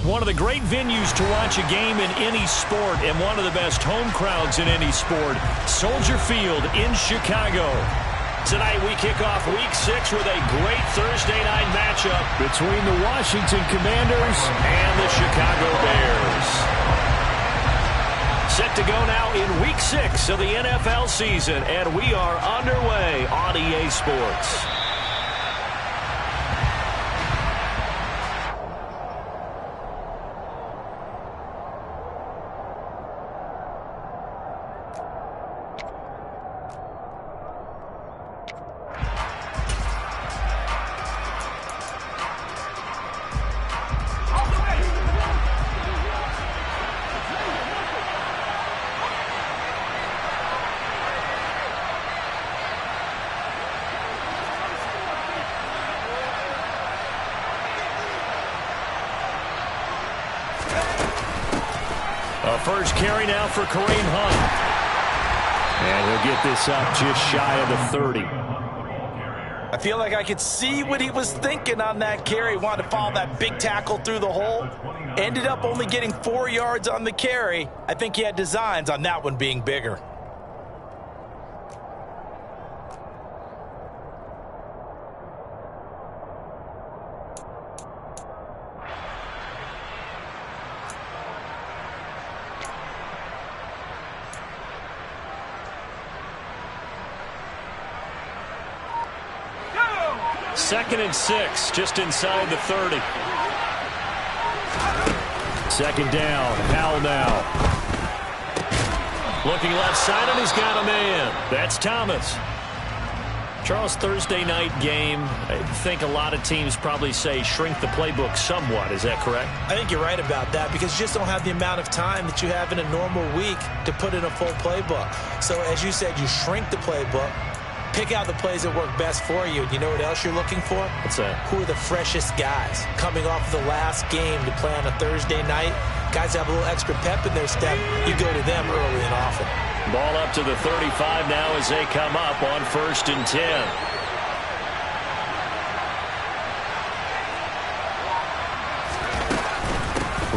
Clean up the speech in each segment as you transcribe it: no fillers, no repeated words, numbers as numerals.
One of the great venues to watch a game in any sport and one of the best home crowds in any sport, Soldier Field in Chicago. Tonight we kick off Week 6 with a great Thursday night matchup between the Washington Commanders and the Chicago Bears. Set to go now in Week 6 of the NFL season, and we are underway on EA Sports. First carry now for Kareem Hunt. And he'll get this up just shy of the 30. I feel like I could see what he was thinking on that carry. Wanted to follow that big tackle through the hole. Ended up only getting 4 yards on the carry. I think he had designs on that one being bigger. Second and 6, just inside the 30. Second down, Powell now. Looking left side, and he's got a man. That's Thomas. Charles, Thursday night game, I think a lot of teams probably say shrink the playbook somewhat. Is that correct? I think you're right about that because you just don't have the amount of time that you have in a normal week to put in a full playbook. So as you said, you shrink the playbook. Pick out the plays that work best for you. You know what else you're looking for? What's that? Who are the freshest guys coming off the last game to play on a Thursday night? Guys have a little extra pep in their step. You go to them early and often. Ball up to the 35 now as they come up on 1st and 10.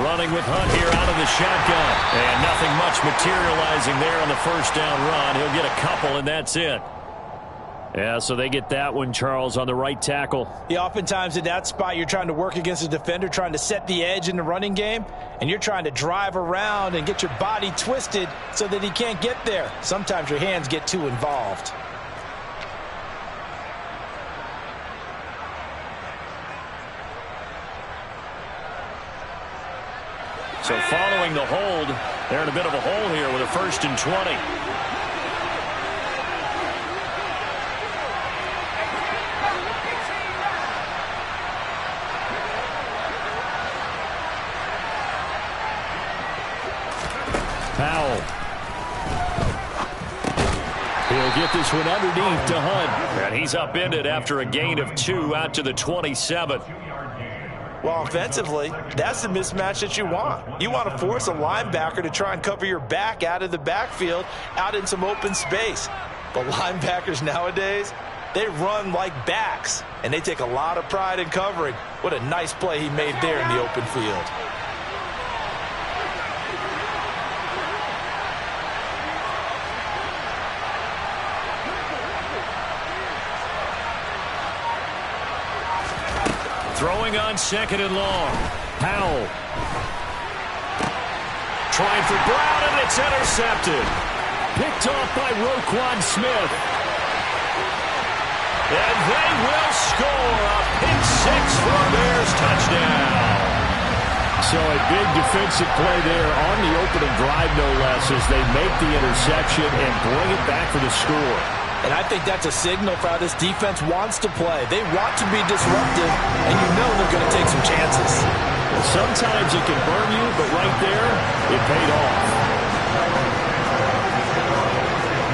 Running with Hunt here out of the shotgun. And nothing much materializing there on the first down run. He'll get a couple, and that's it. Yeah, so they get that one, Charles, on the right tackle. Yeah, oftentimes in that spot, you're trying to work against a defender, trying to set the edge in the running game, and you're trying to drive around and get your body twisted so that he can't get there. Sometimes your hands get too involved. So following the hold, they're in a bit of a hole here with a 1st and 20. Powell. He'll get this one underneath to Hunt. And he's upended after a gain of 2 out to the 27. Well, offensively, that's the mismatch that you want. You want to force a linebacker to try and cover your back out of the backfield, out in some open space. But linebackers nowadays, they run like backs, and they take a lot of pride in covering. What a nice play he made there in the open field. Throwing on 2nd and long. Powell. Trying for Brown, and it's intercepted. Picked off by Roquan Smith. And they will score a pick 6 for a Bears touchdown. So a big defensive play there on the opening drive, no less, as they make the interception and bring it back for the score. And I think that's a signal for how this defense wants to play. They want to be disruptive, and you know they're going to take some chances. Well, sometimes it can burn you, but right there, it paid off.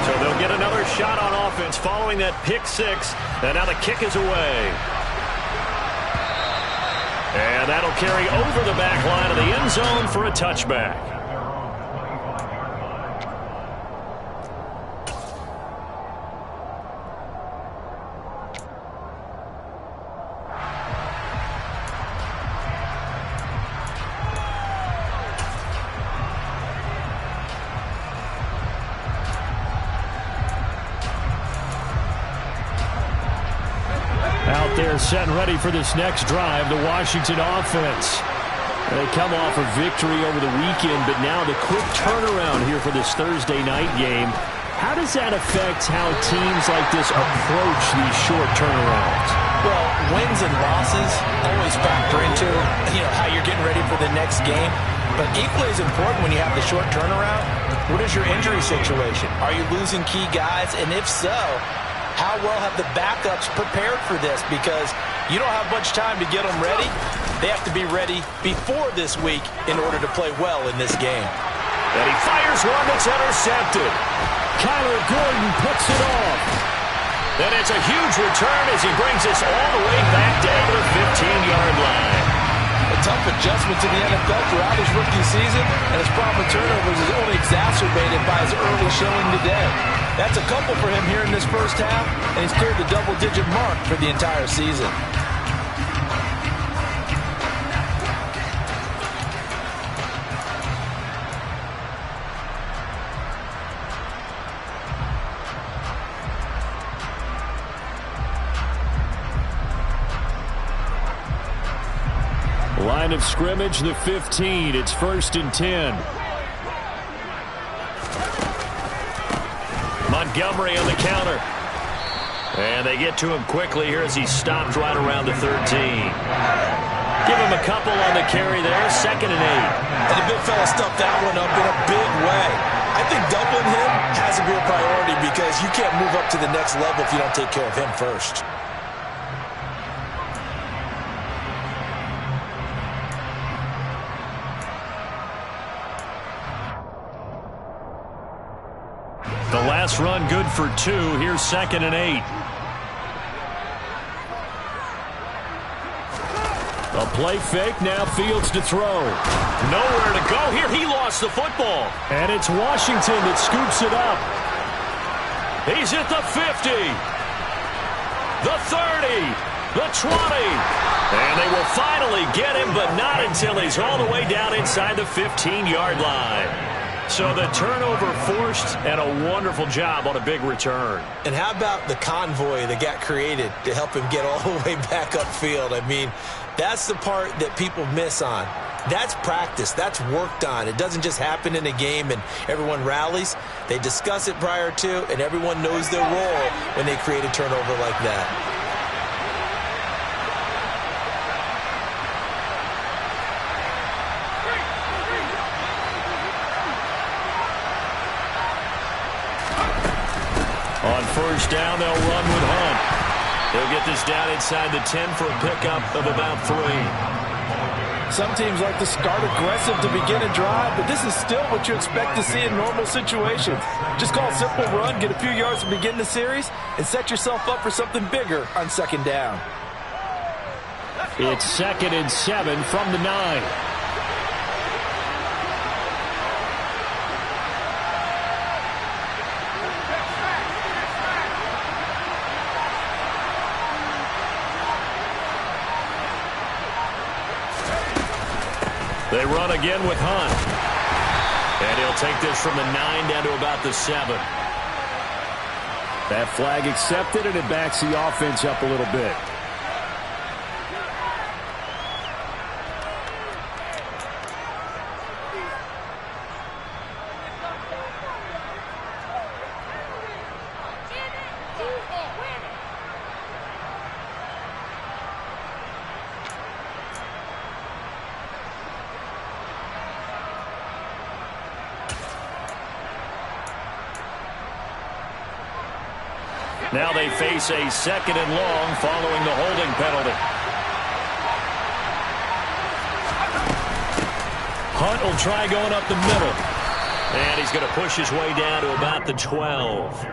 So they'll get another shot on offense following that pick 6, and now the kick is away. And that'll carry over the back line of the end zone for a touchback. Out there setting ready for this next drive, the Washington offense. They come off a victory over the weekend, but now the quick turnaround here for this Thursday night game. How does that affect how teams like this approach these short turnarounds? Well, wins and losses always factor into, how you're getting ready for the next game. But equally as important when you have the short turnaround, what is your injury situation? Are you losing key guys? And if so, how well have the backups prepared for this? Because you don't have much time to get them ready. They have to be ready before this week in order to play well in this game. And he fires one that's intercepted. Kyler Gordon picks it off. And it's a huge return as he brings us all the way back down to the 15-yard line. A tough adjustment to the NFL throughout his rookie season, and his problem with turnovers is only exacerbated by his early showing today. That's a couple for him here in this first half, and he's cleared the double-digit mark for the entire season. Line of scrimmage, the 15. It's 1st and 10. Montgomery on the counter. And they get to him quickly here as he stopped right around the 13. Give him a couple on the carry there. 2nd and 8. And the big fella stuffed that one up in a big way. I think doubling him has to be a priority because you can't move up to the next level if you don't take care of him first. The last run good for 2. Here's 2nd and 8. A play fake. Now Fields to throw. Nowhere to go here. He lost the football. And it's Washington that scoops it up. He's at the 50. The 30. The 20. And they will finally get him, but not until he's all the way down inside the 15-yard line. So the turnover forced, and a wonderful job on a big return. And how about the convoy that got created to help him get all the way back upfield? I mean, that's the part that people miss on. That's practice. That's worked on. It doesn't just happen in a game and everyone rallies. They discuss it prior to, and everyone knows their role when they create a turnover like that. On 1st down, they'll run with Hunt. They'll get this down inside the 10 for a pickup of about 3. Some teams like to start aggressive to begin a drive, but this is still what you expect to see in normal situations. Just call a simple run, get a few yards to begin the series, and set yourself up for something bigger on 2nd down. It's 2nd and 7 from the 9. They run again with Hunt. And he'll take this from the 9 down to about the 7. That flag accepted, and it backs the offense up a little bit. Now they face a 2nd and long following the holding penalty. Hunt will try going up the middle. And he's going to push his way down to about the 12.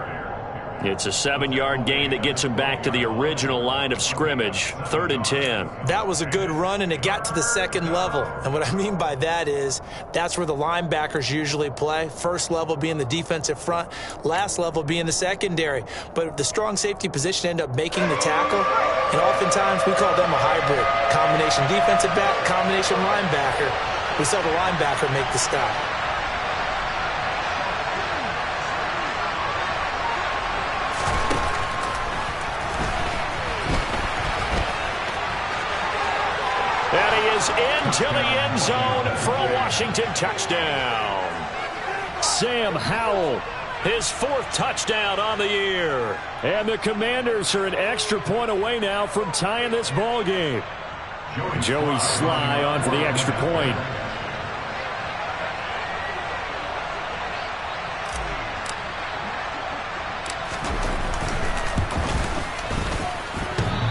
It's a 7-yard gain that gets him back to the original line of scrimmage. 3rd and 10. That was a good run, and it got to the 2nd level. And what I mean by that is that's where the linebackers usually play. First level being the defensive front, last level being the secondary. But the strong safety position ended up making the tackle, and oftentimes we call them a hybrid. Combination defensive back, combination linebacker. We saw the linebacker make the stop. is into the end zone for a Washington touchdown. Sam Howell, his 4th touchdown on the year. And the Commanders are an extra point away now from tying this ball game. Joey Sly on for the extra point.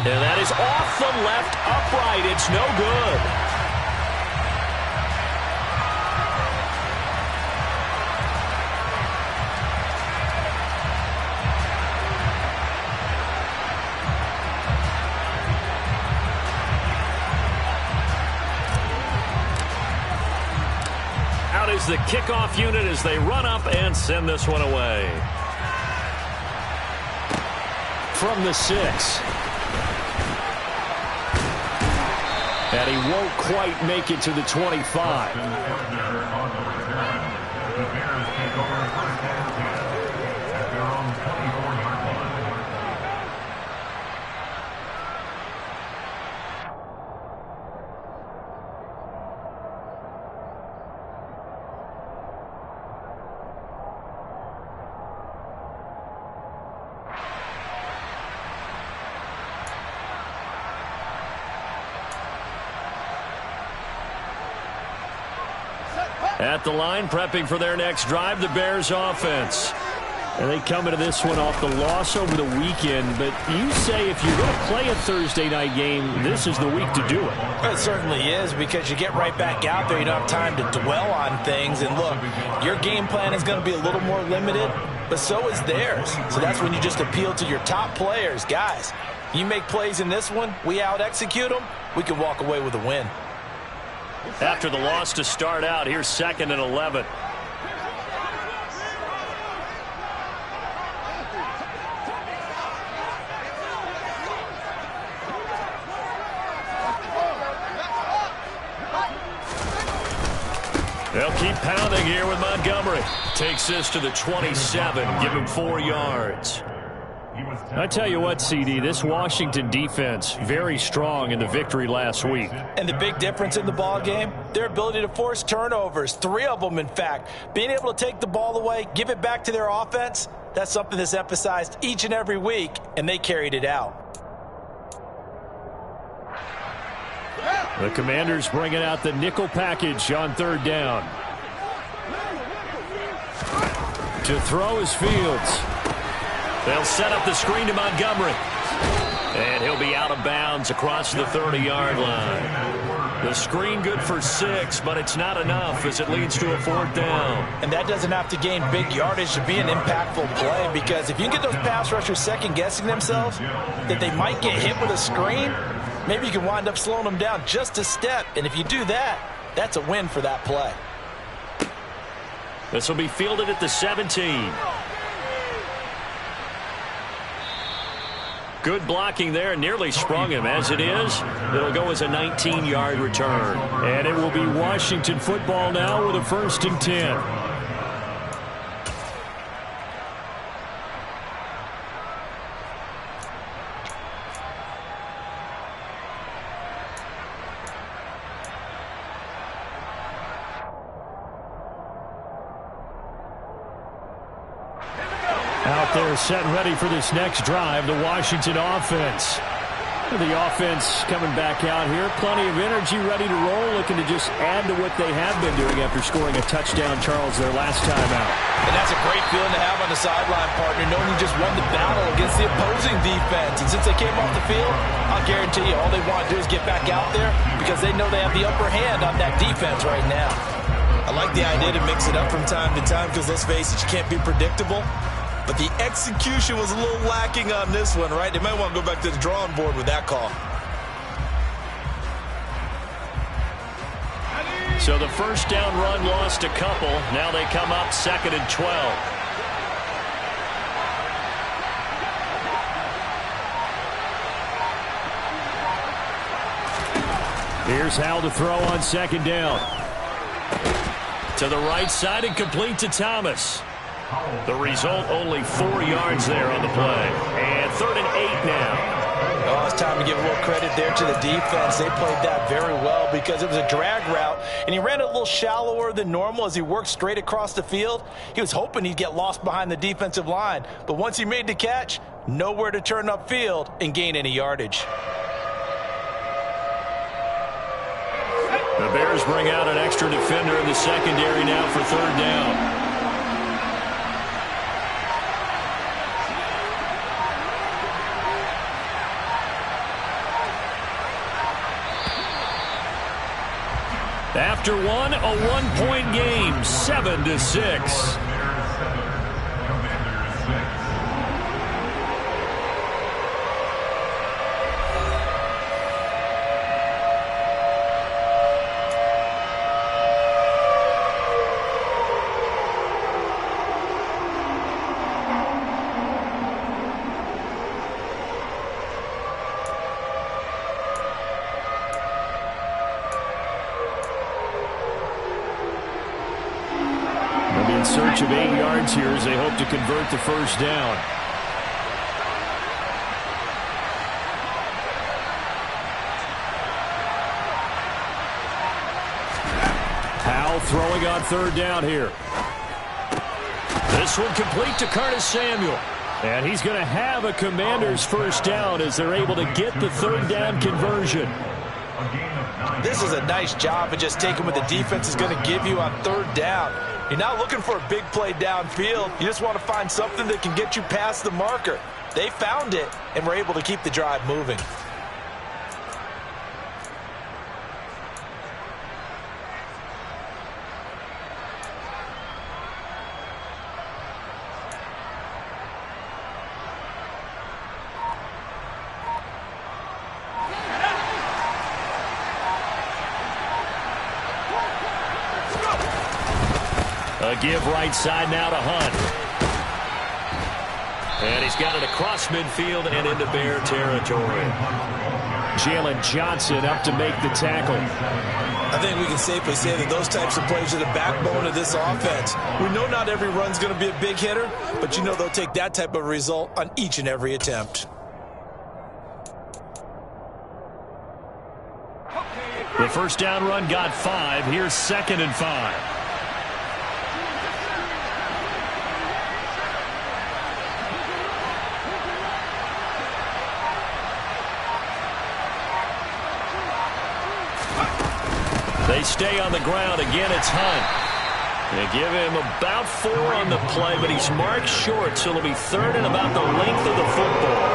And that is off the left upright. It's no good. Out is the kickoff unit as they run up and send this one away. From the 6. And he won't quite make it to the 25. At the line, prepping for their next drive, the Bears offense. And they come into this one off the loss over the weekend. But you say if you're going to play a Thursday night game, this is the week to do it. It certainly is, because you get right back out there. You don't have time to dwell on things. And look, your game plan is going to be a little more limited, but so is theirs. So that's when you just appeal to your top players. Guys, you make plays in this one, we out-execute them, we can walk away with a win. After the loss to start out, here's 2nd and 11. They'll keep pounding here with Montgomery. Takes this to the 27, give him 4 yards. I tell you what, CD, this Washington defense, very strong in the victory last week. And the big difference in the ball game, their ability to force turnovers, 3 of them, in fact. Being able to take the ball away, give it back to their offense, that's something that's emphasized each and every week, and they carried it out. The Commanders bringing out the nickel package on 3rd down. To throw is Fields. They'll set up the screen to Montgomery. And he'll be out of bounds across the 30-yard line. The screen good for 6, but it's not enough as it leads to a 4th down. And that doesn't have to gain big yardage to be an impactful play, because if you get those pass rushers second-guessing themselves that they might get hit with a screen, maybe you can wind up slowing them down just a step. And if you do that, that's a win for that play. This will be fielded at the 17. Good blocking there, nearly sprung him. As it is, it'll go as a 19-yard return. And it will be Washington football now with a 1st and 10. Out there set and ready for this next drive, the Washington offense. The offense coming back out here. Plenty of energy, ready to roll, looking to just add to what they have been doing after scoring a touchdown, Charles, their last time out. And that's a great feeling to have on the sideline, partner, knowing you just won the battle against the opposing defense. And since they came off the field, I'll guarantee you all they want to do is get back out there, because they know they have the upper hand on that defense right now. I like the idea to mix it up from time to time, because let's face it, you can't be predictable. But the execution was a little lacking on this one, right? They might want to go back to the drawing board with that call. So the 1st down run lost a couple. Now they come up 2nd and 12. Here's Howell to throw on 2nd down. To the right side and complete to Thomas. The result, only 4 yards there on the play. And 3rd and 8 now. Well, it's time to give a little credit there to the defense. They played that very well because it was a drag route, and he ran it a little shallower than normal as he worked straight across the field. He was hoping he'd get lost behind the defensive line, but once he made the catch, nowhere to turn upfield and gain any yardage. The Bears bring out an extra defender in the secondary now for third down. After one, a one-point game, 7-6. In search of 8 yards here as they hope to convert the first down. Powell throwing on third down here. This one complete to Curtis Samuel. And he's going to have a Commanders first down as they're able to get the third down conversion. This is a nice job of just taking what the defense is going to give you on third down. You're not looking for a big play downfield. You just want to find something that can get you past the marker. They found it and were able to keep the drive moving. A give right side now to Hunt. And he's got it across midfield and into Bear territory. Jalen Johnson up to make the tackle. I think we can safely say that those types of plays are the backbone of this offense. We know not every run's going to be a big hitter, but you know they'll take that type of result on each and every attempt. The first down run got 5. Here's 2nd and 5. They stay on the ground. Again, it's Hunt. They give him about 4 on the play, but he's marked short, so it'll be 3rd and about the length of the football.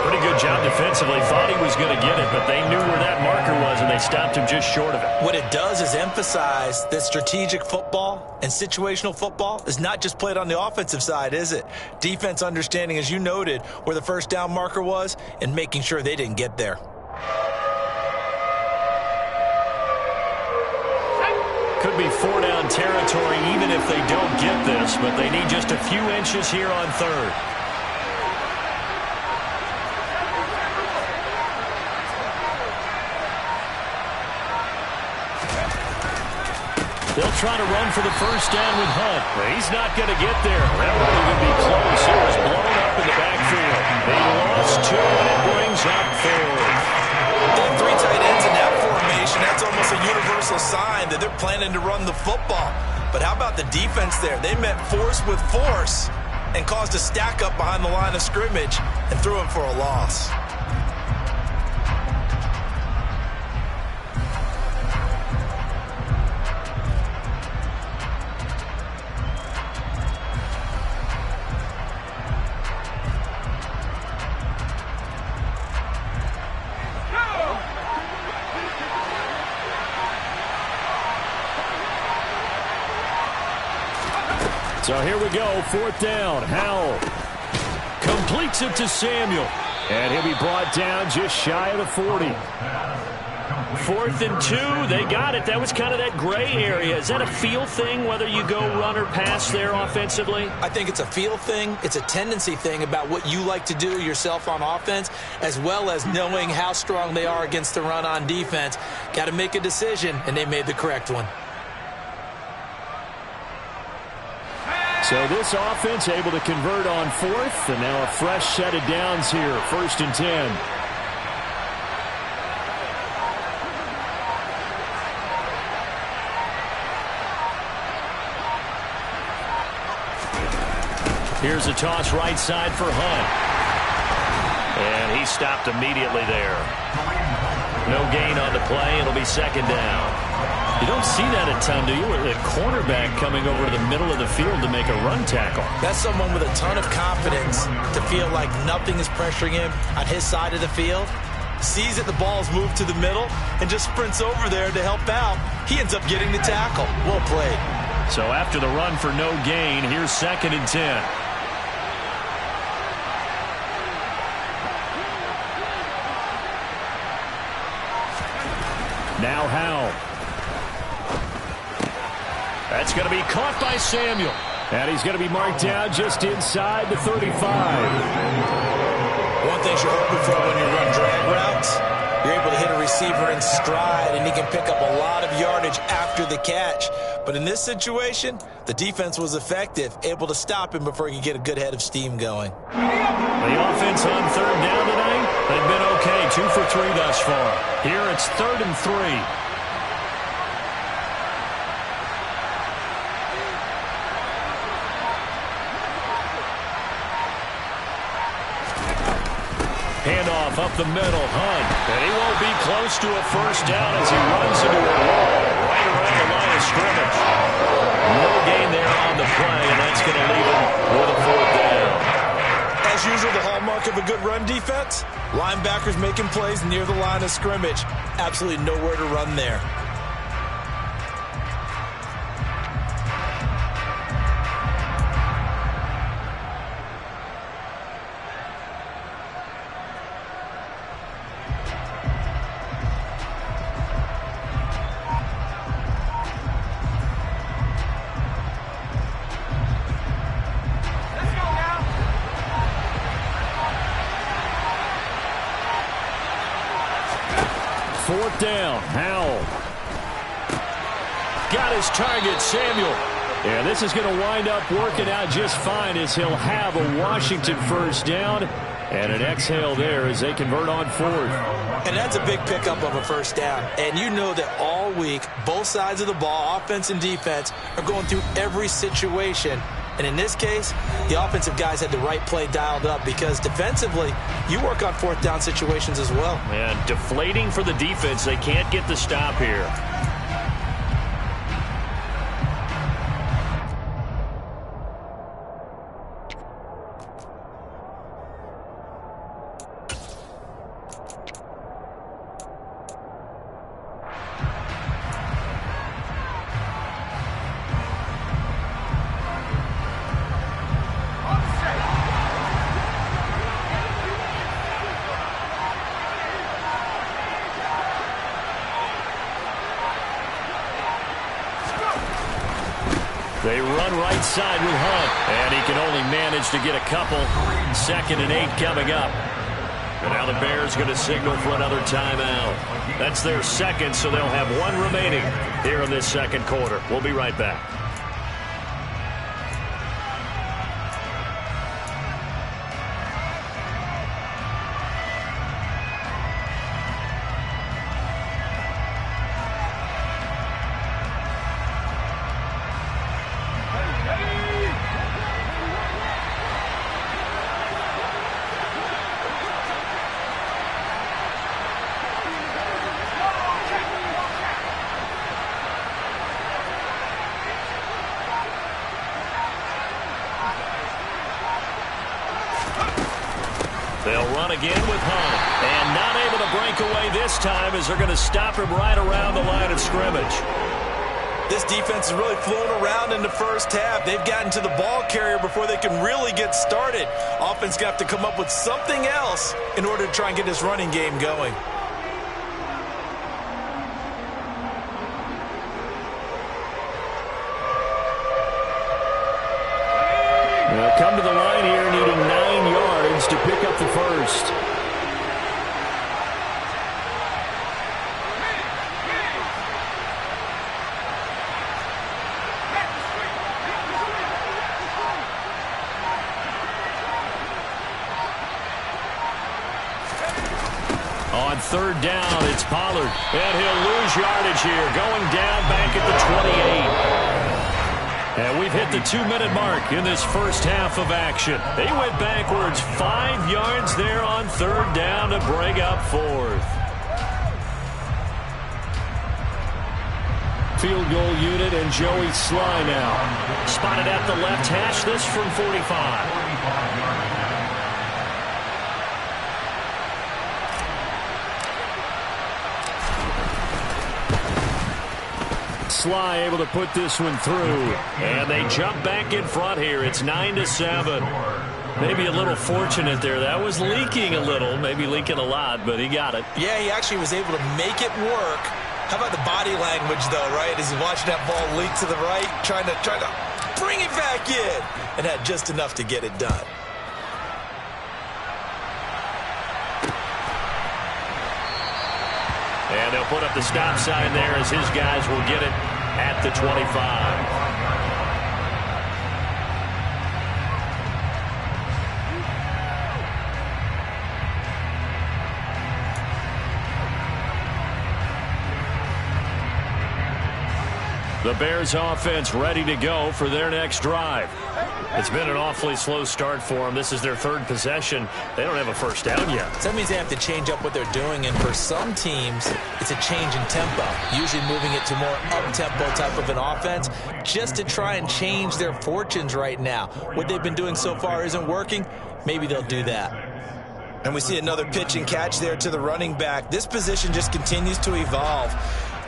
Pretty good job defensively. Thought he was going to get it, but they knew where that marker was, and they stopped him just short of it. What it does is emphasize that strategic football and situational football is not just played on the offensive side, is it? Defense understanding, as you noted, where the first down marker was and making sure they didn't get there. Could be 4 down territory even if they don't get this, but they need just a few inches here on 3rd. They'll try to run for the first down with Hunt. He's not going to get there. That won't even be close. It was blown up in the backfield. They lost 2, and it brings up 4th. They have 3 tight ends in that formation. That's almost a universal sign that they're planning to run the football. But how about the defense there? They met force with force and caused a stack up behind the line of scrimmage and threw him for a loss. So here we go, 4th down. Howell completes it to Samuel. And he'll be brought down just shy of the 40. 4th and 2, they got it. That was kind of that gray area. Is that a feel thing, whether you go run or pass there offensively? I think it's a feel thing. It's a tendency thing about what you like to do yourself on offense, as well as knowing how strong they are against the run on defense. Got to make a decision, and they made the correct one. So this offense able to convert on 4th, and now a fresh set of downs here, 1st and 10. Here's a toss right side for Hunt. And he stopped immediately there. No gain on the play. It'll be second down. You don't see that a ton, do you? A cornerback coming over to the middle of the field to make a run tackle. That's someone with a ton of confidence to feel like nothing is pressuring him on his side of the field. Sees that the ball's moved to the middle and just sprints over there to help out. He ends up getting the tackle. Well played. So after the run for no gain, here's 2nd and 10. Now Howell. That's going to be caught by Samuel. And he's going to be marked down just inside the 35. One thing you're hoping for when you run drag routes, you're able to hit a receiver in stride, and he can pick up a lot of yardage after the catch. But in this situation, the defense was effective, able to stop him before he could get a good head of steam going. The offense on 3rd down tonight, they've been okay, 2 for 3 thus far. Here it's 3rd and 3. Handoff up the middle, Hunt. And he won't be close to a first down as he runs into a wall right around the line of scrimmage. No gain there on the play, and that's going to leave him with a 4th down. As usual, the hallmark of a good run defense, linebackers making plays near the line of scrimmage. Absolutely nowhere to run there. Down, Howell. Got his target, Samuel. Yeah, this is going to wind up working out just fine as he'll have a Washington first down. And an exhale there as they convert on 4th. And that's a big pickup of a first down. And you know that all week, both sides of the ball, offense and defense, are going through every situation. And in this case, the offensive guys had the right play dialed up because defensively, you work on 4th down situations as well. And deflating for the defense. They can't get the stop here. They run right side with Hunt, and he can only manage to get a couple. 2nd and 8 coming up. And now the Bears going to signal for another timeout. That's their 2nd, so they'll have 1 remaining here in this 2nd quarter. We'll be right back. They'll run again with Hunt. And not able to break away this time as they're going to stop him right around the line of scrimmage. This defense has really flown around in the first half. They've gotten to the ball carrier before they can really get started. Offense going to have to come up with something else in order to try and get this running game going. They'll come to the line here needing 9 yards to pick up the first. On 3rd down, it's Pollard. And he'll lose yardage here, going down back at the 28. And we've hit the 2-minute mark in this first half of action. They went backwards 5 yards there on third down to bring up fourth. Field goal unit and Joey Sly now. Spotted at the left hash, this from 45. Sly able to put this one through. And they jump back in front here. It's 9-7. Maybe a little fortunate there. That was leaking a little, maybe leaking a lot, but he got it. Yeah, he actually was able to make it work. How about the body language, though, right? As he's watching that ball leak to the right, trying to bring it back in, and had just enough to get it done. And they'll put up the stop sign there as his guys will get it at the 25. The Bears offense ready to go for their next drive. It's been an awfully slow start for them. This is their third possession. They don't have a first down yet. So that means they have to change up what they're doing, and for some teams, it's a change in tempo, usually moving it to more up-tempo type of an offense just to try and change their fortunes right now. What they've been doing so far isn't working. Maybe they'll do that. And we see another pitch and catch there to the running back. This position just continues to evolve.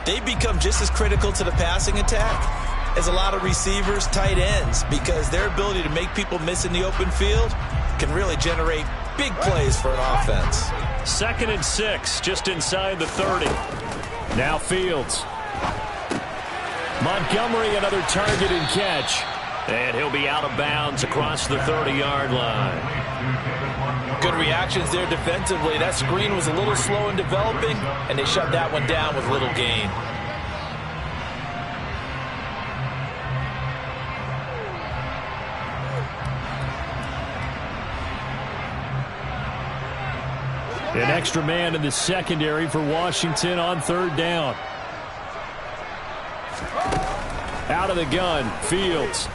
They've become just as critical to the passing attack as a lot of receivers, tight ends, because their ability to make people miss in the open field can really generate big plays for an offense. 2nd and 6, just inside the 30. Now Fields. Montgomery, another target and catch. And he'll be out of bounds across the 30-yard line. Good reactions there defensively. That screen was a little slow in developing, and they shut that one down with little gain. An extra man in the secondary for Washington on third down. Out of the gun, Fields.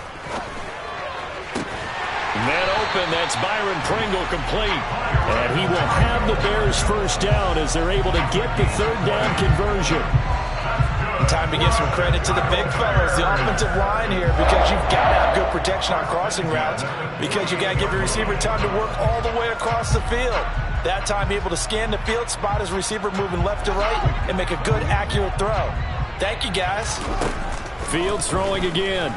Man open, that's Byron Pringle complete. And he will have the Bears first down as they're able to get the third down conversion. Time to give some credit to the big fellas, the offensive line here, because you've got to have good protection on crossing routes, because you've got to give your receiver time to work all the way across the field. That time able to scan the field, spot his receiver moving left to right, and make a good, accurate throw. Thank you, guys. Fields throwing again.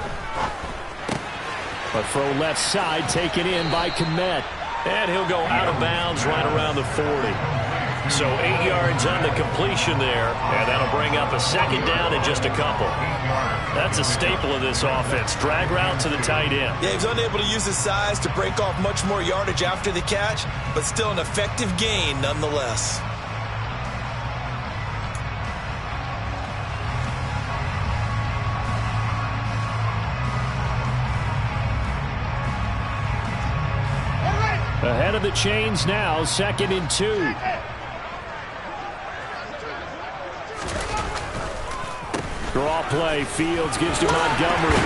A throw left side taken in by Kmet. And he'll go out of bounds right around the 40. So 8 yards on the completion there. And that'll bring up a second down in just a couple. That's a staple of this offense. Drag route to the tight end. Yeah, he's unable to use his size to break off much more yardage after the catch, but still an effective gain nonetheless. Ahead of the chains now, 2nd and 2. Draw play, Fields gives to Montgomery.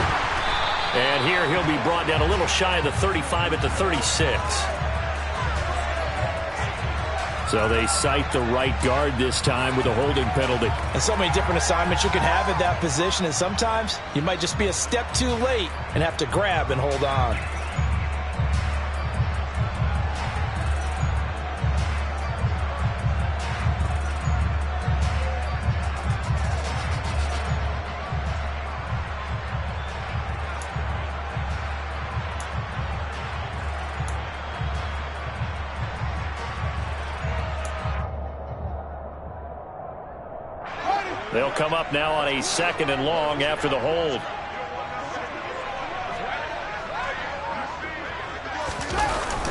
And here he'll be brought down a little shy of the 35 at the 36. So they cite the right guard this time with a holding penalty. And so many different assignments you can have at that position, and sometimes you might just be a step too late and have to grab and hold on. They'll come up now on a 2nd and long after the hold.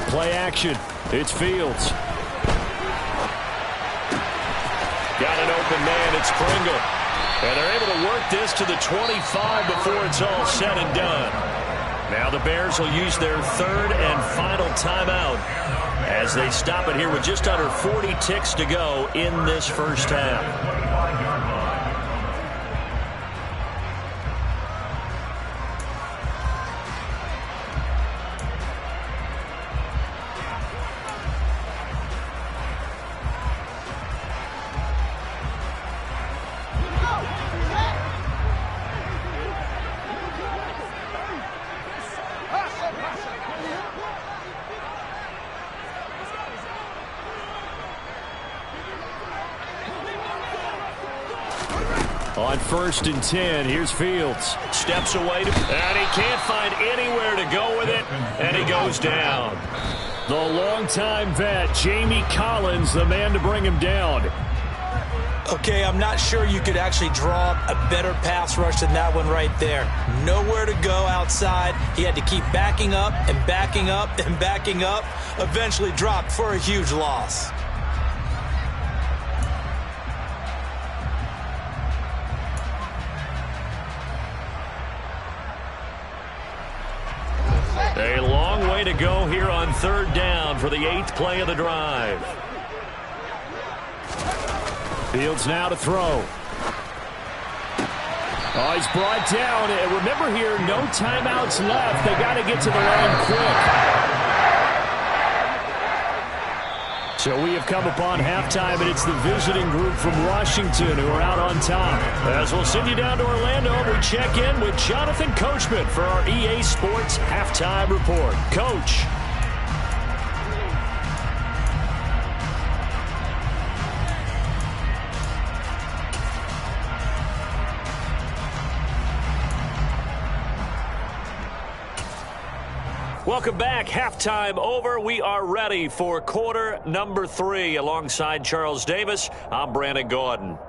Play action. It's Fields. Got an open man. It's Pringle. And they're able to work this to the 25 before it's all said and done. Now the Bears will use their third and final timeout as they stop it here with just under 40 ticks to go in this first half. On 1st and 10, here's Fields. Steps away, and he can't find anywhere to go with it, and he goes down. The longtime vet, Jamie Collins, the man to bring him down. Okay, I'm not sure you could actually draw a better pass rush than that one right there. Nowhere to go outside. He had to keep backing up and backing up and backing up. Eventually dropped for a huge loss. A long way to go here on 3rd down for the 8th play of the drive. Fields now to throw. Oh, he's brought down. Remember here, no timeouts left. They got to get to the line quick. So we have come upon halftime, and it's the visiting group from Washington who are out on top. As we'll send you down to Orlando, we check in with Jonathan Coachman for our EA Sports Halftime Report. Coach. Welcome back. Halftime over. We are ready for quarter number 3. Alongside Charles Davis, I'm Brandon Gaudin.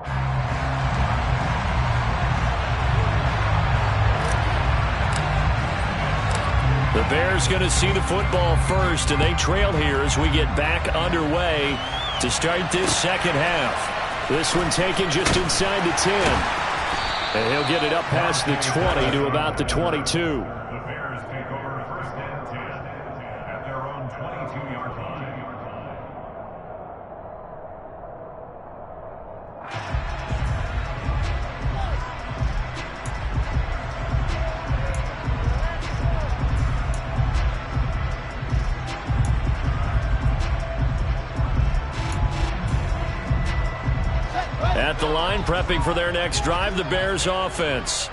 The Bears going to see the football first, and they trail here as we get back underway to start this second half. This one taken just inside the 10. And he'll get it up past the 20 to about the 22. At the line, prepping for their next drive, the Bears offense.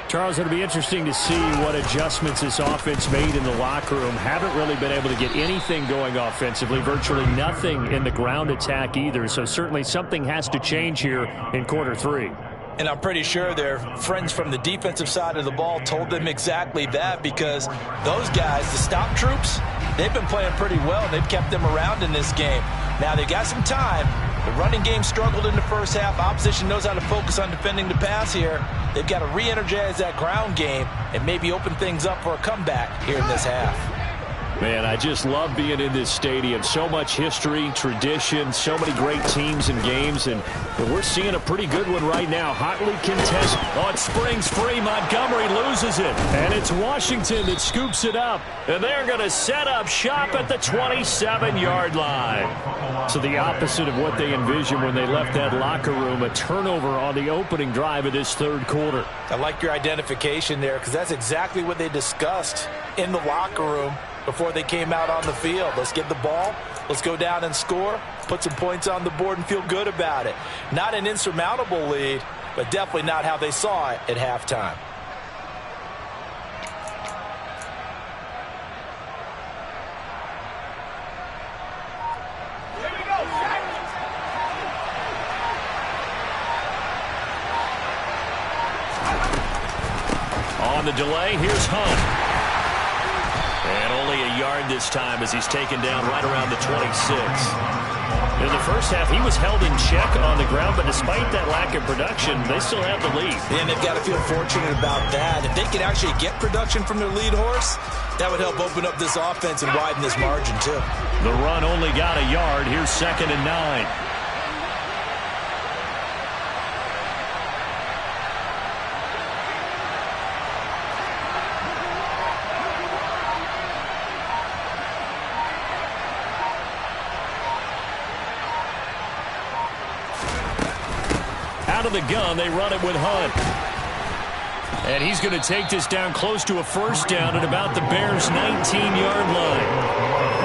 Charles, it'll be interesting to see what adjustments this offense made in the locker room. Haven't really been able to get anything going offensively, virtually nothing in the ground attack either. So certainly something has to change here in quarter 3. And I'm pretty sure their friends from the defensive side of the ball told them exactly that, because those guys, the stop troops, they've been playing pretty well. They've kept them around in this game. Now they've got some time. The running game struggled in the first half. Opposition knows how to focus on defending the pass here. They've got to re-energize that ground game and maybe open things up for a comeback here in this half. Man, I just love being in this stadium. So much history, tradition, so many great teams and games, and we're seeing a pretty good one right now. Hotly contested. Oh, it springs free. Montgomery loses it, and it's Washington that scoops it up, and they're going to set up shop at the 27-yard line. So the opposite of what they envisioned when they left that locker room, a turnover on the opening drive of this 3rd quarter. I like your identification there, because that's exactly what they discussed in the locker room before they came out on the field. Let's get the ball. Let's go down and score. Put some points on the board and feel good about it. Not an insurmountable lead, but definitely not how they saw it at halftime. Here we go, Shaq. On the delay, here's Hunt. And only a yard this time as he's taken down right around the 26. In the first half, he was held in check on the ground, but despite that lack of production, they still have the lead. And they've got to feel fortunate about that. If they can actually get production from their lead horse, that would help open up this offense and widen this margin too. The run only got a yard. Here's 2nd and 9. Out of the gun, they run it with Hunt. And he's going to take this down close to a first down at about the Bears' 19-yard line.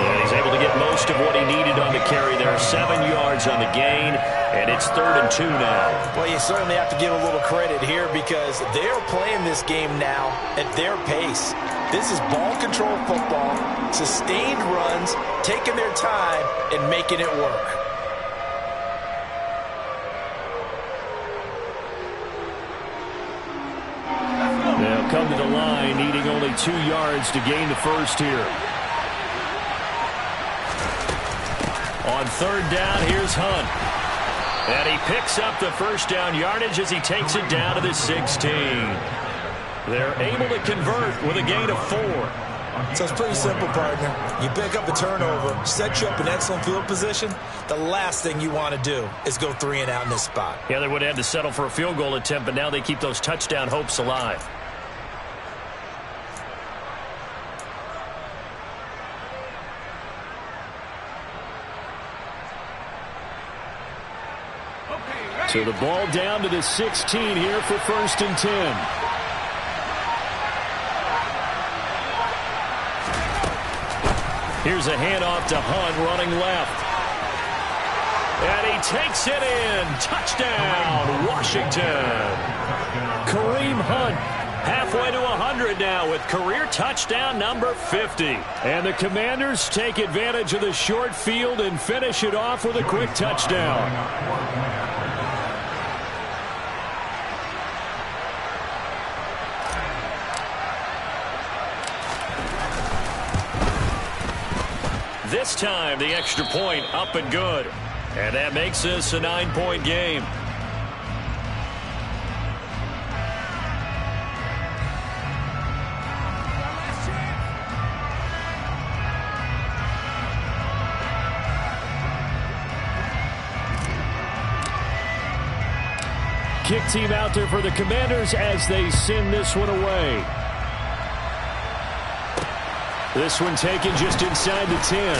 And he's able to get most of what he needed on the carry there. 7 yards on the gain, and it's 3rd and 2 now. Well, you certainly have to give a little credit here, because they're playing this game now at their pace. This is ball control football, sustained runs, taking their time and making it work. down to the line, needing only 2 yards to gain the first here. On 3rd down, here's Hunt. And he picks up the first down yardage as he takes it down to the 16. They're able to convert with a gain of 4. So it's pretty simple, partner. You pick up a turnover, set you up in excellent field position. The last thing you want to do is go 3 and out in this spot. Yeah, they would have had to settle for a field goal attempt, but now they keep those touchdown hopes alive. So the ball down to the 16 here for 1st and 10. Here's a handoff to Hunt running left. And he takes it in. Touchdown, Washington. Kareem Hunt halfway to 100 now with career touchdown number 50. And the Commanders take advantage of the short field and finish it off with a quick touchdown. This time, the extra point up and good. And that makes this a 9-point game. Kick team out there for the Commanders as they send this one away. This one taken just inside the 10.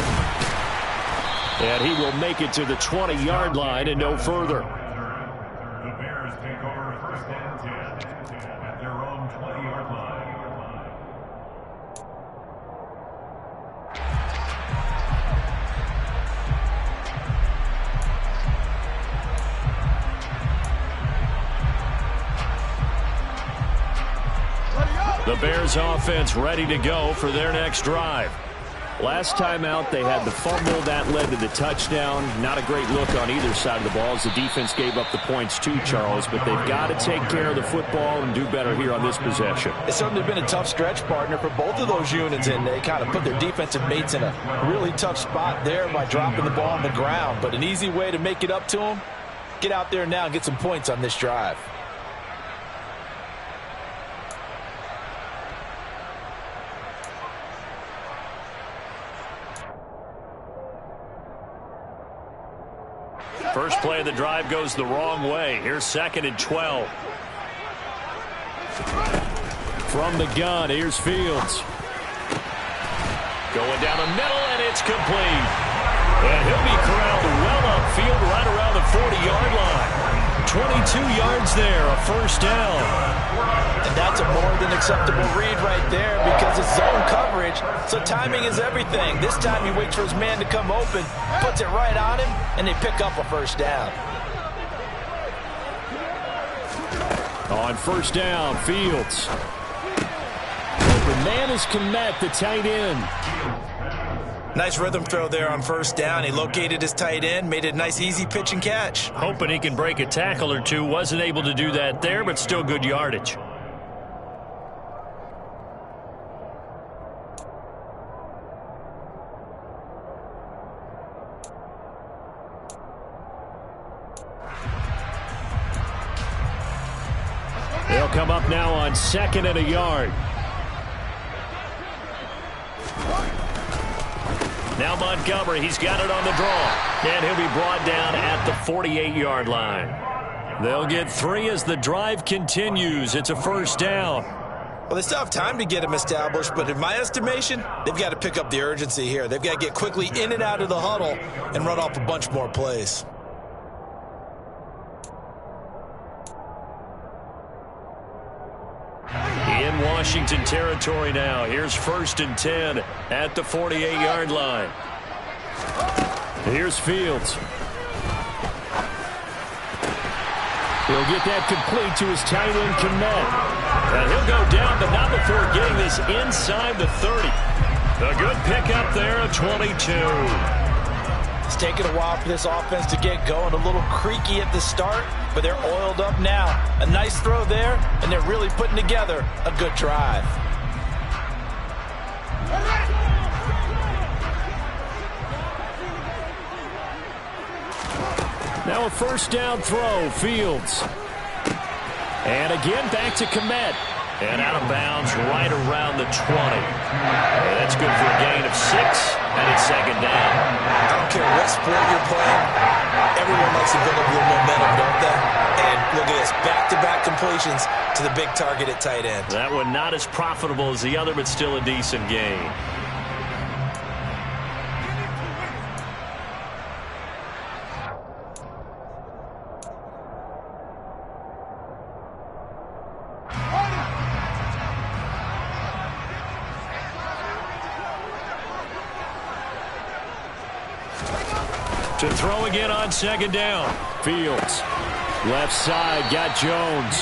And he will make it to the 20-yard line and no further. The Bears take over 1st and 10 at their own 20-yard line. The Bears offense ready to go for their next drive. Last time out, they had the fumble that led to the touchdown. Not a great look on either side of the ball as the defense gave up the points too, Charles. But they've got to take care of the football and do better here on this possession. It's certainly been a tough stretch, partner, for both of those units, and they kind of put their defensive mates in a really tough spot there by dropping the ball on the ground. But an easy way to make it up to them, get out there now and get some points on this drive. First play of the drive goes the wrong way. Here's 2nd and 12. From the gun, here's Fields. Going down the middle, and it's complete. And he'll be corralled well upfield right around the 40-yard line. 22 yards there, a first down. And that's a more than acceptable read right there because it's zone coverage, so timing is everything. This time he waits for his man to come open, puts it right on him, and they pick up a first down. On first down, Fields. The man is Kmet, the tight end. Nice rhythm throw there on first down. He located his tight end, made it a nice easy pitch and catch. Hoping he can break a tackle or two. Wasn't able to do that there, but still good yardage. They'll come up now on 2nd and a yard. Now Montgomery, he's got it on the draw. And he'll be brought down at the 48-yard line. They'll get 3 as the drive continues. It's a first down. Well, they still have time to get him established, but in my estimation, they've got to pick up the urgency here. They've got to get quickly in and out of the huddle and run off a bunch more plays. In Washington territory now. Here's 1st and 10 at the 48-yard line. Here's Fields. He'll get that complete to his tight end, Kmet. And he'll go down, but not before getting this inside the 30. A good pickup there, a 22. It's taken a while for this offense to get going. A little creaky at the start, but they're oiled up now. A nice throw there, and they're really putting together a good drive. Now a first down throw, Fields. And again, back to Kmet. And out of bounds right around the 20. And that's good for a gain of 6, and it's second down. I don't care what sport you're playing. Everyone likes to build up a little momentum, don't they? And look at this, back-to-back completions to the big target at tight end. That one not as profitable as the other, but still a decent gain. To throw again on second down. Fields. Left side, got Jones.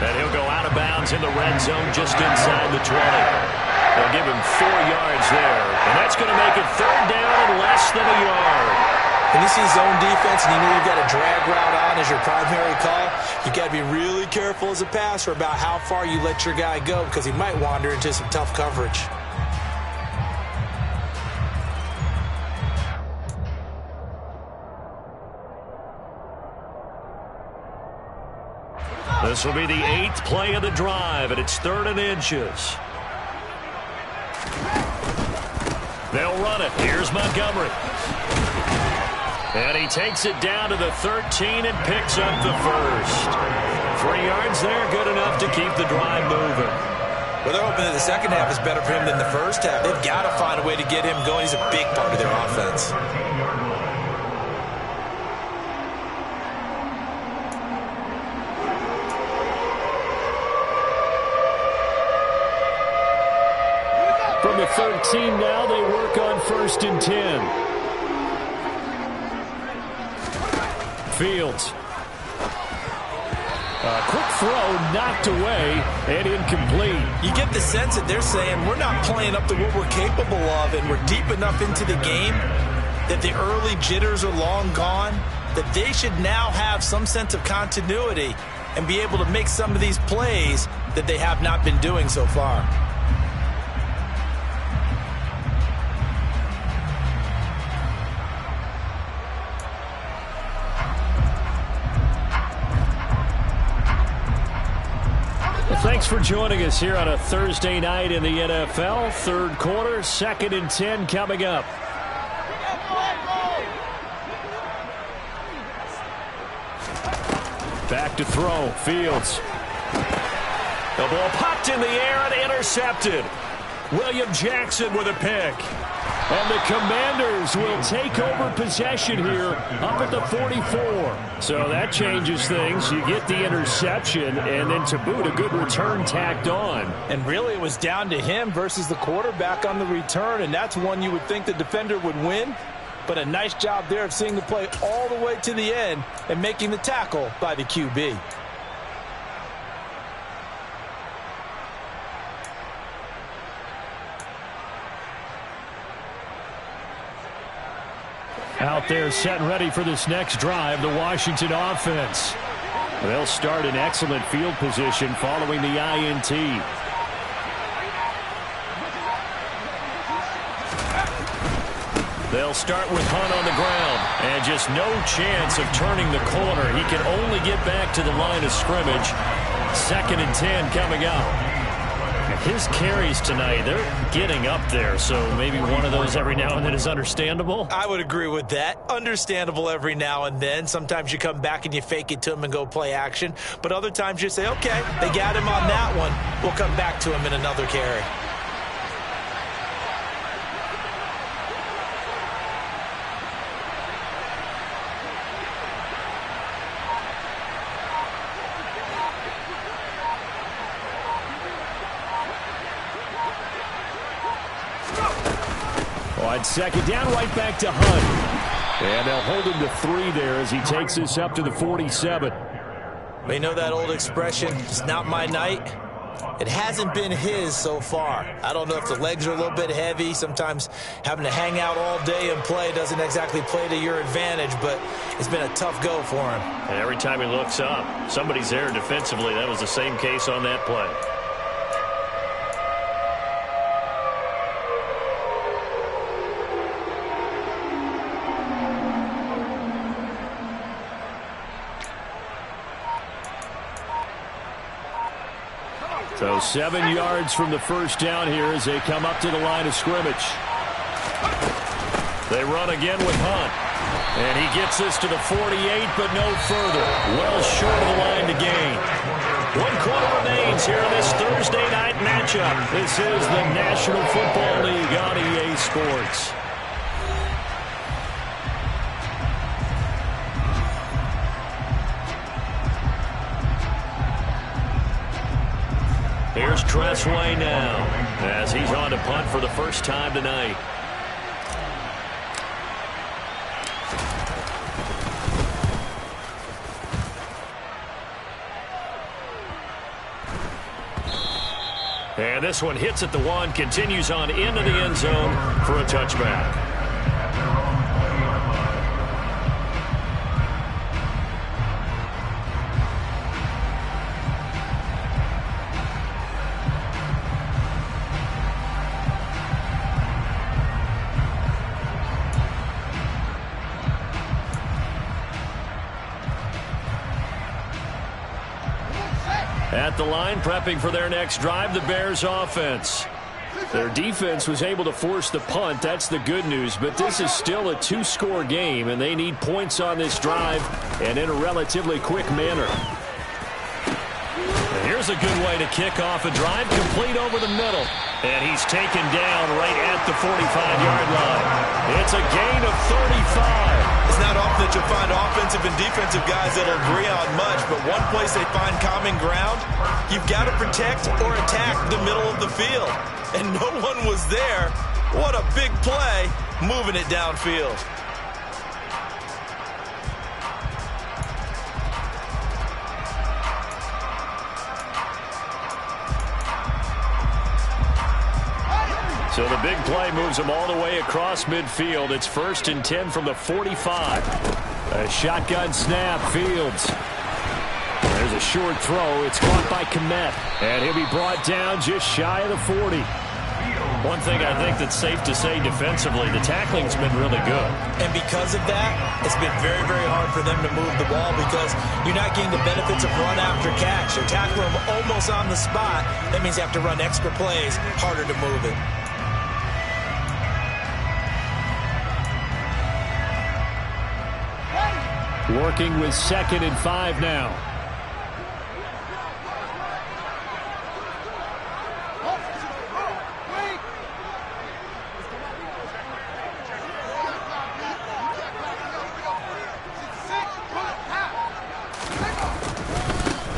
And he'll go out of bounds in the red zone just inside the 20. They'll give him 4 yards there. And that's going to make it third down and less than a yard. When you see zone defense and you know you've got a drag route on as your primary call, you've got to be really careful as a passer about how far you let your guy go because he might wander into some tough coverage. This will be the 8th play of the drive, and it's 3rd and inches. They'll run it. Here's Montgomery. And he takes it down to the 13 and picks up the first. 3 yards there, good enough to keep the drive moving. Well, they're hoping that the second half is better for him than the first half. They've got to find a way to get him going. He's a big part of their offense. From the 13 now, they work on 1st and 10. Fields. A quick throw knocked away and incomplete. You get the sense that they're saying we're not playing up to what we're capable of, and we're deep enough into the game that the early jitters are long gone, that they should now have some sense of continuity and be able to make some of these plays that they have not been doing so far. Thanks for joining us here on a Thursday night in the NFL. Third quarter, 2nd and 10 coming up. Back to throw. Fields. The ball popped in the air and intercepted. William Jackson with a pick. And the Commanders will take over possession here up at the 44. So that changes things. You get the interception, and then to boot, a good return tacked on. And really, it was down to him versus the quarterback on the return, and that's one you would think the defender would win. But a nice job there of seeing the play all the way to the end and making the tackle by the QB. Out there set and ready for this next drive, the Washington offense. They'll start in excellent field position following the INT. They'll start with Hunt on the ground, and just no chance of turning the corner. He can only get back to the line of scrimmage. 2nd and 10 coming up. His carries tonight, they're getting up there, so maybe one of those every now and then is understandable. I would agree with that. Understandable every now and then. Sometimes you come back and you fake it to him and go play action. But other times you say, okay, they got him on that one. We'll come back to him in another carry. On 2nd down, right back to Hunt. And they'll hold him to 3 there as he takes this up to the 47. We know that old expression, it's not my night. It hasn't been his so far. I don't know if the legs are a little bit heavy. Sometimes having to hang out all day and play doesn't exactly play to your advantage, but it's been a tough go for him. And every time he looks up, somebody's there defensively. That was the same case on that play. So 7 yards from the first down here as they come up to the line of scrimmage. They run again with Hunt. And he gets this to the 48, but no further. Well short of the line to gain. 1 quarter remains here in this Thursday night matchup. This is the National Football League on EA Sports. Here's Tressway now as he's on to punt for the first time tonight. And this one hits at the 1, continues on into the end zone for a touchback. At the line, prepping for their next drive, the Bears offense. Their defense was able to force the punt. That's the good news. But this is still a 2-score game, and they need points on this drive and in a relatively quick manner. And here's a good way to kick off a drive, complete over the middle. And he's taken down right at the 45-yard line. It's a gain of 35. It's not often that you'll find offensive and defensive guys that'll agree on much, but one place they find common ground, you've got to protect or attack the middle of the field. And no one was there. What a big play, moving it downfield. So the big play moves them all the way across midfield. It's 1st and 10 from the 45. A shotgun snap, Fields. There's a short throw. It's caught by Kmet. And he'll be brought down just shy of the 40. One thing I think that's safe to say defensively, the tackling's been really good. And because of that, it's been very, very hard for them to move the ball because you're not getting the benefits of run after catch. They're tackling them almost on the spot. That means you have to run extra plays, harder to move it. Working with 2nd and 5 now.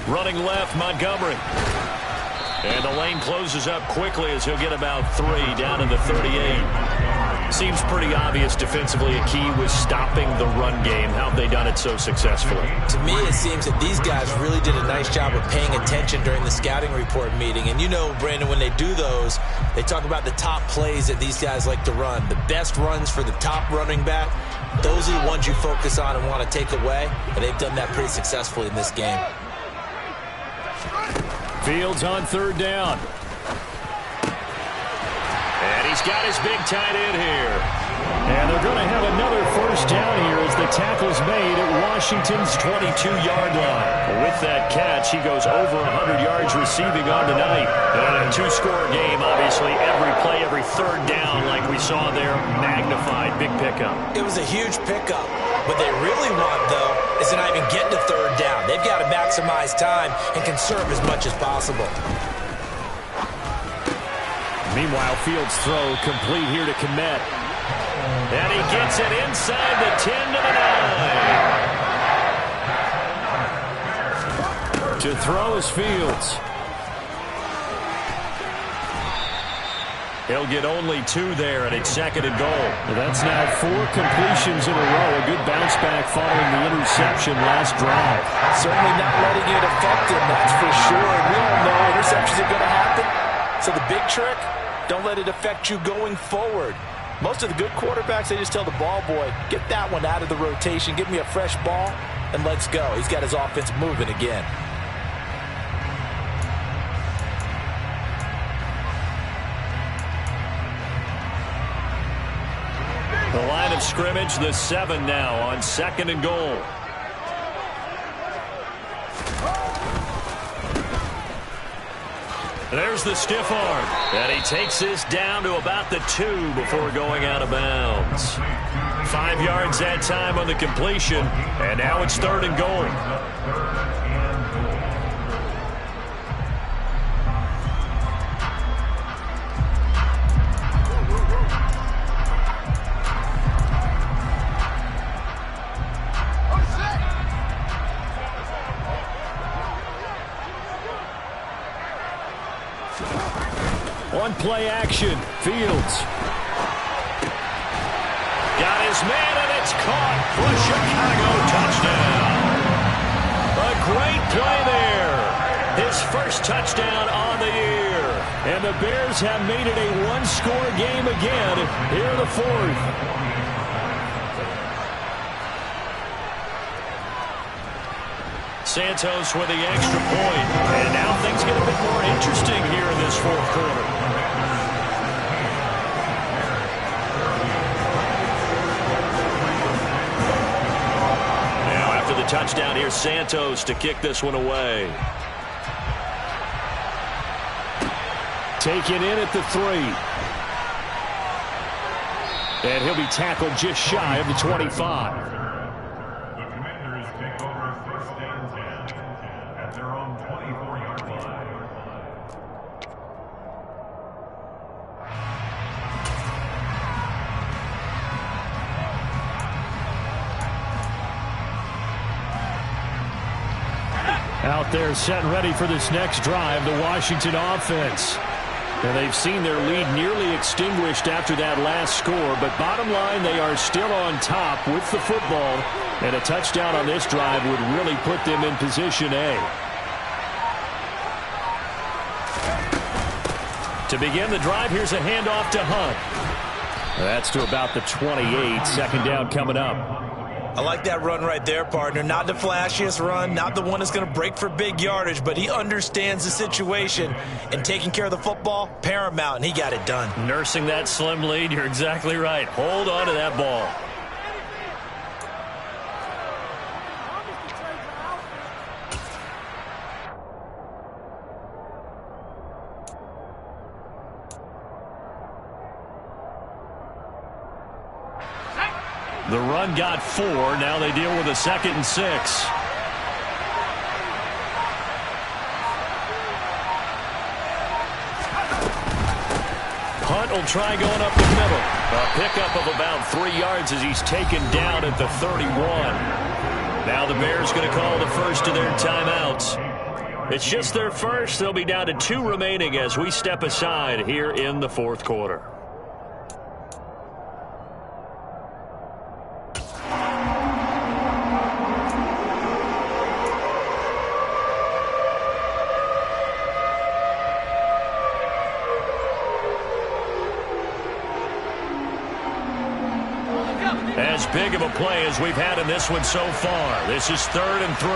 Running left, Montgomery. And the lane closes up quickly as he'll get about 3 down to the 38. Seems pretty obvious defensively a key was stopping the run game. How have they done it so successfully? To me, it seems that these guys really did a nice job of paying attention during the scouting report meeting. And you know, Brandon, when they do those, they talk about the top plays that these guys like to run. The best runs for the top running back, those are the ones you focus on and want to take away. And they've done that pretty successfully in this game. Fields on 3rd down. And he's got his big tight end here. And they're going to have another 1st down here as the tackle's made at Washington's 22-yard line. With that catch, he goes over 100 yards receiving on the night. And a 2-score game, obviously, every play, every 3rd down, like we saw there, magnified. Big pickup. It was a huge pickup. What they really want, though, is to not even get to 3rd down. They've got to maximize time and conserve as much as possible. Meanwhile, Fields' throw complete here to Kmet. And he gets it inside the 10 to the 9. To throw is Fields. He'll get only 2 there, and it's 2nd and goal. Well, that's now 4 completions in a row. A good bounce back following the interception last drive. Certainly not letting it affect him, that's for sure. And we all know interceptions are going to happen. So the big trick, don't let it affect you going forward. Most of the good quarterbacks, they just tell the ball boy, get that one out of the rotation, give me a fresh ball, and let's go. He's got his offense moving again. The line of scrimmage, the 7 now on 2nd and goal. There's the stiff arm. And he takes this down to about the 2 before going out of bounds. 5 yards that time on the completion. And now it's 3rd and goal. On play action, Fields. Got his man, and it's caught for a Chicago touchdown. A great play there. His first touchdown on the year. And the Bears have made it a one-score game again here in the 4th. Santos with the extra point. And now things get a bit more interesting here in this 4th quarter. Now after the touchdown, here's Santos to kick this one away. Taken in at the 3. And he'll be tackled just shy of the 25. The Commanders take over 1st and 10 at their own 24-yard line. Out there set and ready for this next drive, the Washington offense. And they've seen their lead nearly extinguished after that last score, but bottom line, they are still on top with the football, and a touchdown on this drive would really put them in position A. To begin the drive, here's a handoff to Hunt. That's to about the 28, 2nd down coming up. I like that run right there, partner. Not the flashiest run, not the one that's going to break for big yardage, but he understands the situation, and taking care of the football, paramount, and he got it done. Nursing that slim lead, you're exactly right. Hold on to that ball. The run got 4. Now they deal with a 2nd and 6. Hunt will try going up the middle. A pickup of about 3 yards as he's taken down at the 31. Now the Bears going to call the first of their timeouts. It's just their first. They'll be down to 2 remaining as we step aside here in the 4th quarter. As big of a play as we've had in this one so far. This is 3rd and 3.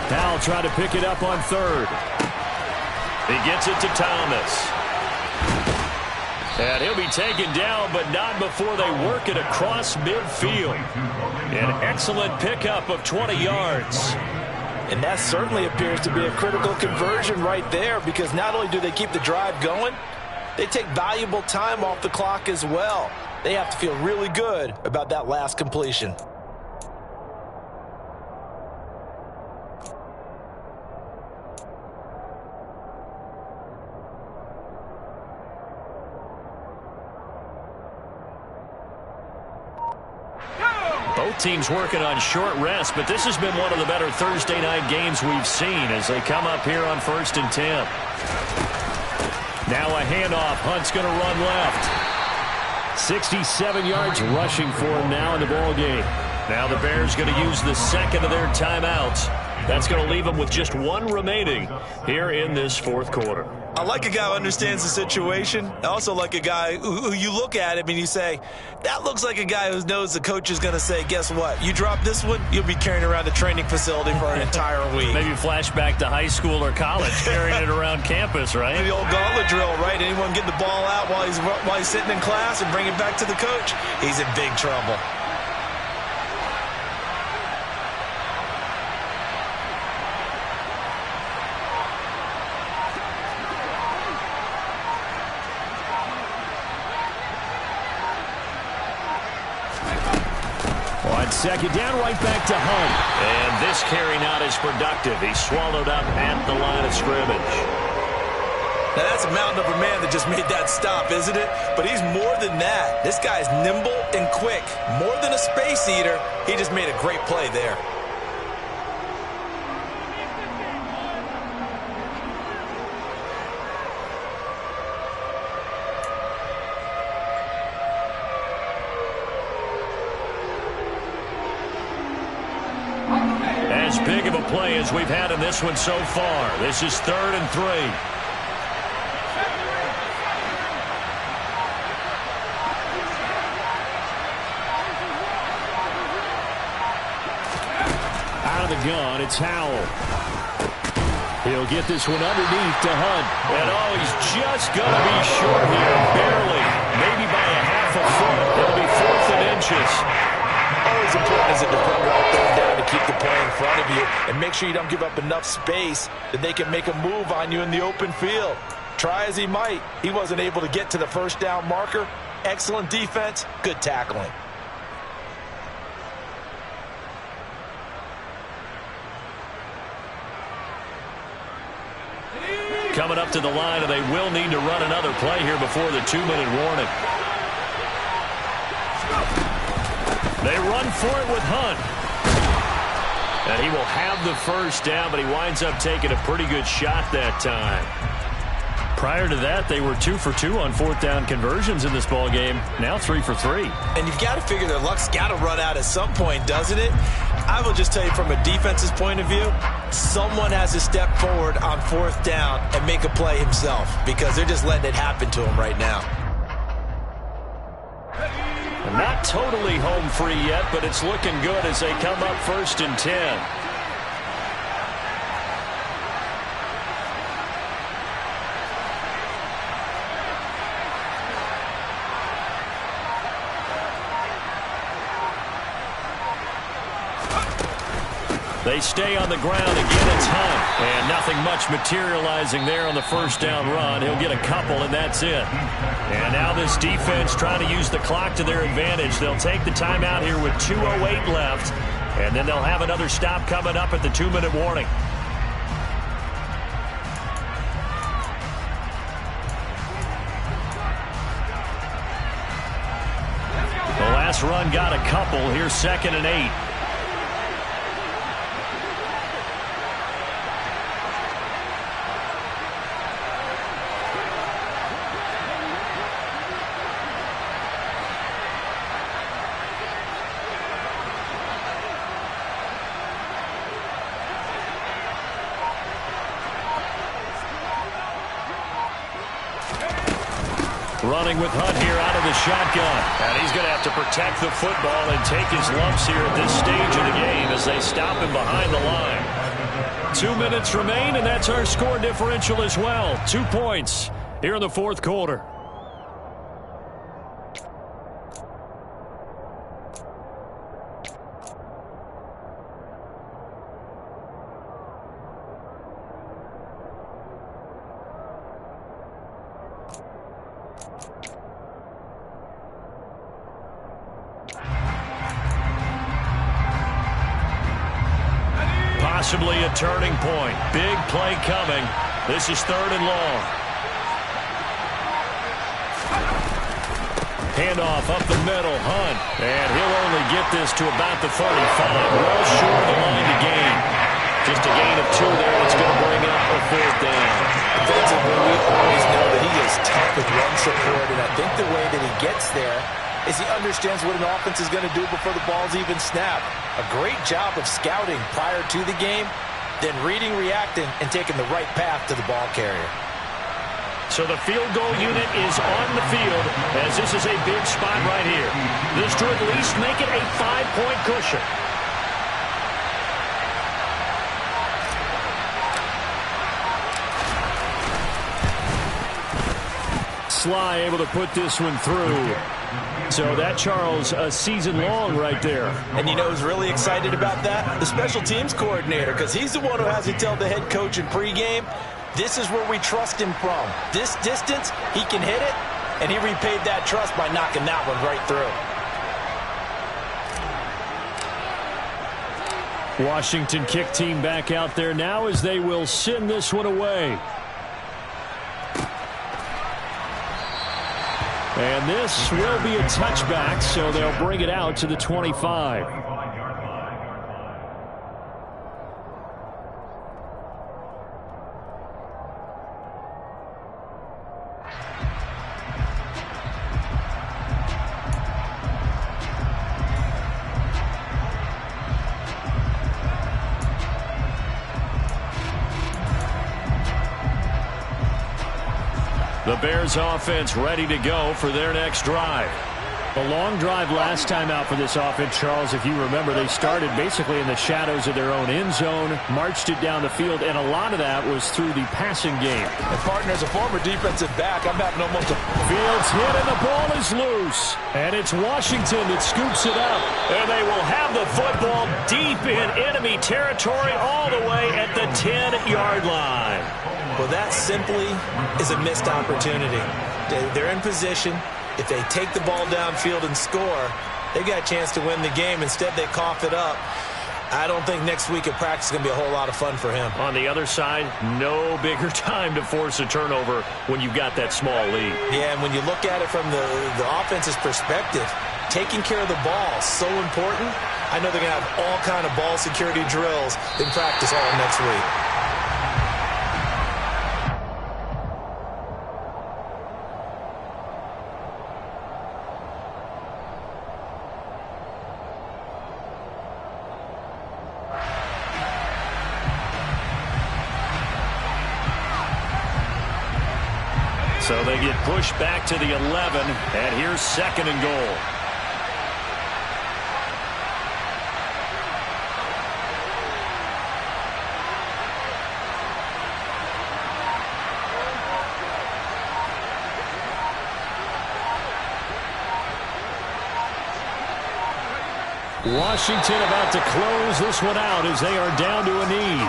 Powell trying to pick it up on 3rd. He gets it to Thomas. And he'll be taken down, but not before they work it across midfield. An excellent pickup of 20 yards. And that certainly appears to be a critical conversion right there, because not only do they keep the drive going, they take valuable time off the clock as well. They have to feel really good about that last completion. Both teams working on short rest, but this has been one of the better Thursday night games we've seen as they come up here on 1st and 10. Now a handoff. Hunt's going to run left. 67 yards rushing for him now in the ball game. Now the Bears going to use the second of their timeouts. That's going to leave them with just one remaining here in this fourth quarter. I like a guy who understands the situation. I also like a guy who you look at him and you say, that looks like a guy who knows the coach is going to say, guess what? You drop this one, you'll be carrying around the training facility for an entire week. Maybe flashback to high school or college, carrying it around campus, right? The old gauntlet drill, right? Anyone get the ball out while he's sitting in class and bring it back to the coach? He's in big trouble. Second down, right back to Hunt. And this carry not as productive. He's swallowed up at the line of scrimmage. Now that's a mountain of a man that just made that stop, isn't it? But he's more than that. This guy's nimble and quick. More than a space eater. He just made a great play there. As big of a play as we've had in this one so far. This is 3rd and 3. Out of the gun, it's Howell. He'll get this one underneath to Hunt. And he's just going to be short here, barely. Maybe by a half a foot. It'll be 4th and inches. Always important as a defender on 3rd down to keep the play in front of you and make sure you don't give up enough space that they can make a move on you in the open field. Try as he might, he wasn't able to get to the 1st down marker. Excellent defense, good tackling. Coming up to the line, and they will need to run another play here before the 2-minute warning. They run for it with Hunt. And he will have the 1st down, but he winds up taking a pretty good shot that time. Prior to that, they were 2 for 2 on 4th down conversions in this ball game. Now 3 for 3. And you've got to figure their luck's got to run out at some point, doesn't it? I will just tell you from a defense's point of view, someone has to step forward on 4th down and make a play himself because they're just letting it happen to him right now. Not totally home free yet, but it's looking good as they come up 1st and 10. They stay on the ground. Again, it's Hunt. And nothing much materializing there on the 1st down run. He'll get a couple, and that's it. And now this defense trying to use the clock to their advantage. They'll take the timeout here with 2:08 left. And then they'll have another stop coming up at the 2-minute warning. The last run got a couple. Here's 2nd and 8. Running with Hunt here out of the shotgun. And he's going to have to protect the football and take his lumps here at this stage of the game as they stop him behind the line. 2 minutes remain, and that's our score differential as well. 2 points here in the 4th quarter. Possibly a turning point. Big play coming. This is 3rd and long. Handoff up the middle, Hunt. And he'll only get this to about the 35. Well short of the line to gain. Just a gain of 2 there. It's going to bring up a 4th down. Defensively, we always know that he is tough with run support, and I think the way that he gets there is he understands what an offense is going to do before the ball's even snapped. A great job of scouting prior to the game, then reading, reacting, and taking the right path to the ball carrier. So the field goal unit is on the field as this is a big spot right here. This to at least make it a 5-point cushion. Sly able to put this one through. So that, Charles, a season long right there. And you know who's really excited about that? The special teams coordinator, because he's the one who has to tell the head coach in pregame, this is where we trust him from. This distance, he can hit it, and he repaid that trust by knocking that one right through. Washington kick team back out there now as they will send this one away. And this will be a touchback, so they'll bring it out to the 25. The Bears offense ready to go for their next drive. A long drive last time out for this offense, Charles. If you remember, they started basically in the shadows of their own end zone, marched it down the field, and a lot of that was through the passing game. And partner, as a former defensive back, I'm having almost a... Fields hit and the ball is loose. And it's Washington that scoops it up. And they will have the football deep in enemy territory all the way at the 10-yard line. Well, that simply is a missed opportunity. They're in position. If they take the ball downfield and score, they've got a chance to win the game. Instead, they cough it up. I don't think next week at practice is going to be a whole lot of fun for him. On the other side, no bigger time to force a turnover when you've got that small lead. Yeah, and when you look at it from the offense's perspective, taking care of the ball is so important. I know they're going to have all kind of ball security drills in practice all next week. So they get pushed back to the 11, and here's 2nd and goal. Washington about to close this one out as they are down to a knee.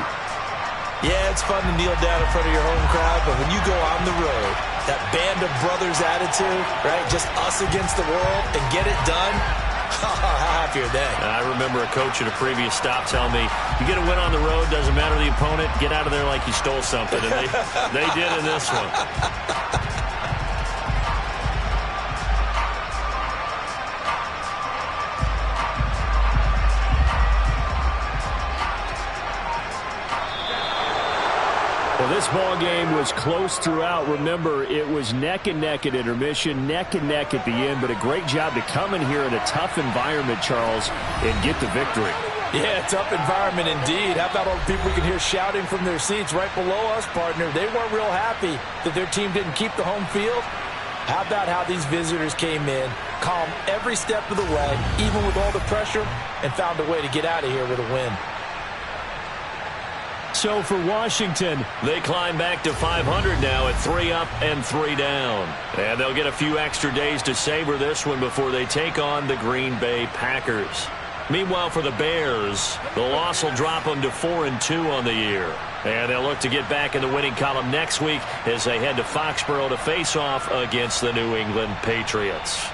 Yeah, it's fun to kneel down in front of your home crowd, but when you go on the road, that band of brothers attitude, right, just us against the world, and get it done, how happy are they? I remember a coach at a previous stop telling me, you get a win on the road, doesn't matter the opponent, get out of there like you stole something. And they did in this one. Well, this ball game was close throughout. Remember, it was neck and neck at intermission, neck and neck at the end, but a great job to come in here in a tough environment, Charles, and get the victory. Yeah, tough environment indeed. How about all the people we can hear shouting from their seats right below us, partner? They weren't real happy that their team didn't keep the home field. How about how these visitors came in, calm every step of the way, even with all the pressure, and found a way to get out of here with a win. So for Washington, they climb back to 500 now at 3 up and 3 down. And they'll get a few extra days to savor this one before they take on the Green Bay Packers. Meanwhile, for the Bears, the loss will drop them to 4-2 on the year. And they'll look to get back in the winning column next week as they head to Foxborough to face off against the New England Patriots.